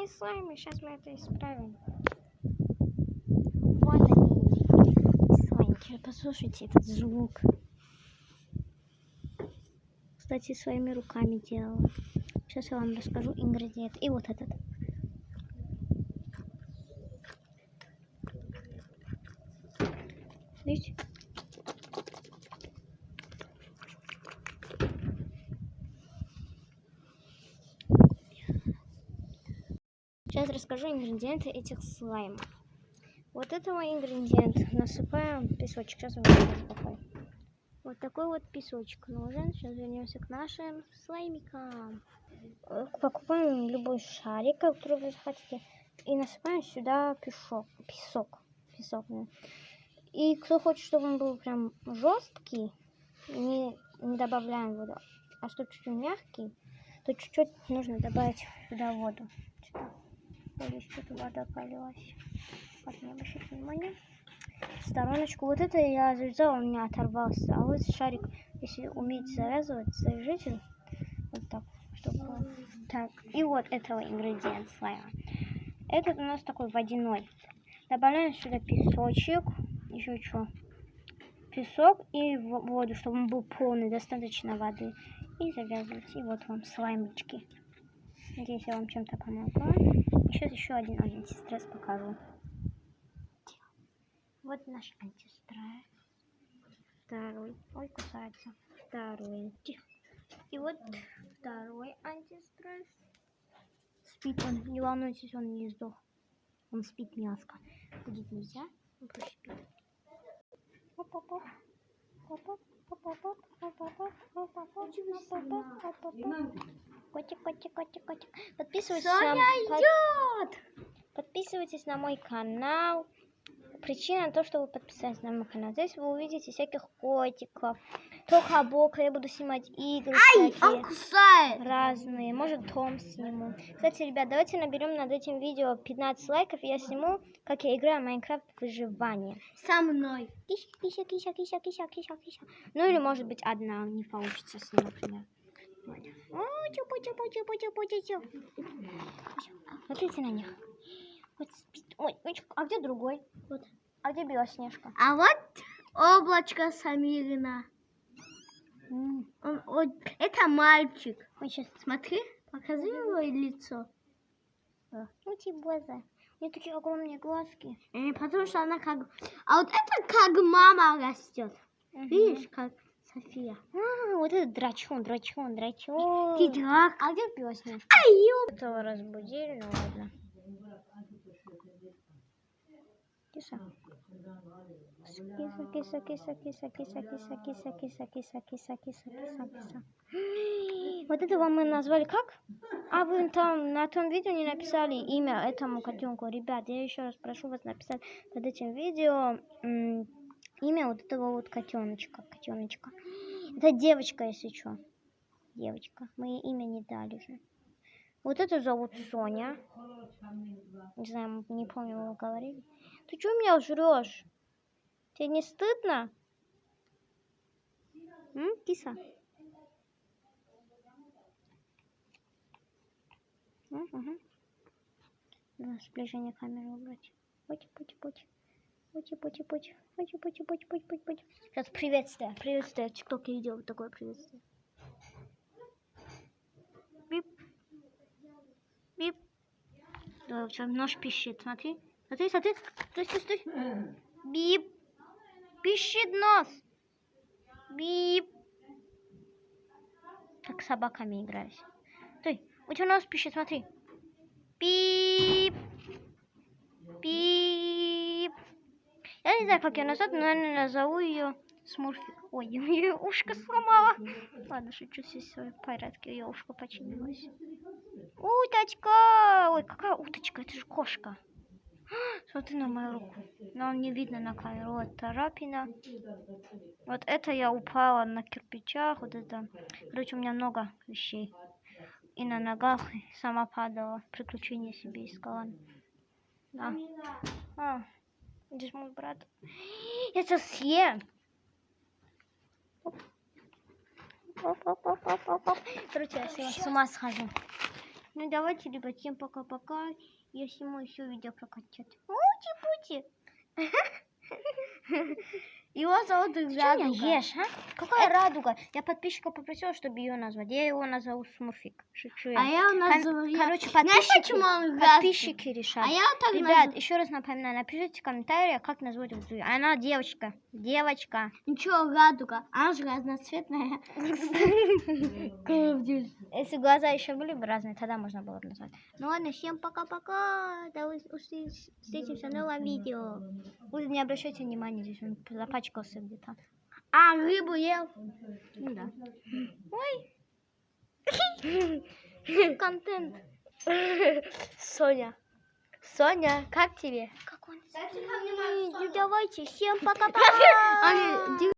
мои слаймы. Сейчас мы это исправим. Вот они. Слаймки. Послушайте этот звук. Кстати, своими руками делала. Сейчас я вам расскажу ингредиенты. И вот этот. Видите? Сейчас расскажу ингредиенты этих слаймов. Вот этого ингредиент насыпаем песочек. Сейчас я вам покажу какой. Вот такой вот песочек нужен. Сейчас вернемся к нашим слаймикам. Покупаем любой шарик, который вы захотите, и насыпаем сюда песок. Да. И кто хочет, чтобы он был прям жесткий, не добавляем воду, а чтобы чуть-чуть мягкий, то чуть-чуть нужно добавить сюда воду. Здесь что-то вода полилась. Вот, не обращайте внимания. Стороночку. Вот это я завязала, у меня оторвался. А вот шарик, если уметь завязывать, завяжите вот так, чтобы так. И вот этого ингредиент слайма. Этот у нас такой водяной. Добавляем сюда песочек, еще что? Песок и воду, чтобы он был полный, достаточно воды. И завязывать. И вот вам слаймочки. Надеюсь, я вам чем-то помогла. Сейчас еще один антистресс покажу. Вот наш антистресс. Второй. Ой, кусается. Второй. Тихо. И вот второй антистресс. Спит он. Не волнуйтесь, он не сдох. Он спит мягко. Будить нельзя. Он просто спит. Оп-оп-оп. Котик. Подписывайтесь на мой канал. Причина то, что вы подписались на мой канал. Здесь вы увидите всяких котиков. Тока-бока. Я буду снимать игры всякие разные. Может, Том сниму. Кстати, ребят, давайте наберем над этим видео 15 лайков. И я сниму, как я играю в Майнкрафт выживание. Со мной. Кися. Ну или может быть одна не получится с ним, например. Смотрите на них. Вот спит. Ой, а где другой? Вот. А где Белоснежка? А вот облачко Самирина. Это мальчик. Ой, сейчас. Смотри, покажи его лицо. Ну, типа глаза. У нее такие огромные глазки. Потому что она как... А вот это как мама растет. Видишь, как София. Вот это драчун. Ты драк. А где Белоснежка? Этого разбудили, ну ладно. Киса. Киса. Вот это вам мы назвали как? А вы там на том видео не написали имя этому котенку. Ребят, я еще раз прошу вас написать под этим видео имя вот этого вот котеночка. Это девочка, если что. Девочка. Мы ей имя не дали же. Вот эту зовут Соня. Не знаю, не помню, вы говорили. Ты что меня жрешь? Тебе не стыдно? Киса? Угу. Надо сближение камеры убрать. Пути. Сейчас приветствие. В ТикТоке видео вот такое приветствие. Бип. Да, что, нож пищит, смотри. Стой. Бип. Пищит нос. Бип. Как с собаками играюсь. Стой, у тебя нос пищит, смотри. Бип. Я не знаю, как ее назвать, но, наверное, назову ее Смурфик. Ой, ее ушко сломала. Ладно, шучу, все в порядке, ее ушко починилось. Уточка! Ой, какая уточка? Это же кошка. Смотри на мою руку. Но не видно на камеру. Вот царапина. Вот это я упала на кирпичах. Вот это. Короче, у меня много вещей. И на ногах. И сама падала. Приключения себе искала. Да. Здесь мой брат. Я сейчас съем. Короче, я сегодня с ума схожу. Ну давайте, ребят, всем пока-пока. Я сниму еще видео прокачать. Ути-пути. Его зовут Ты Радуга. меня ешь, а? Какая радуга? Я подписчика попросила, чтобы ее назвать. Я его назову Смурфик. Шучу я. А я назову... Короче, Знаешь, почему он подписчики решают. А я так Ребят, назову. еще раз напоминаю, напишите в комментариях, как назвать вот эту. Она девочка. Девочка. Ничего, Радуга. Она же разноцветная. Если глаза еще были бы разные, тогда можно было бы назвать. Ну ладно, всем пока-пока. До встретимся в новом видео. Вы не обращайте внимания, здесь он запачкался где-то. А, рыбу ел? Ну да. Ой. Контент. Соня. Соня, как тебе? Как он? Дайте ко мне Давайте, всем пока-пока. Аня,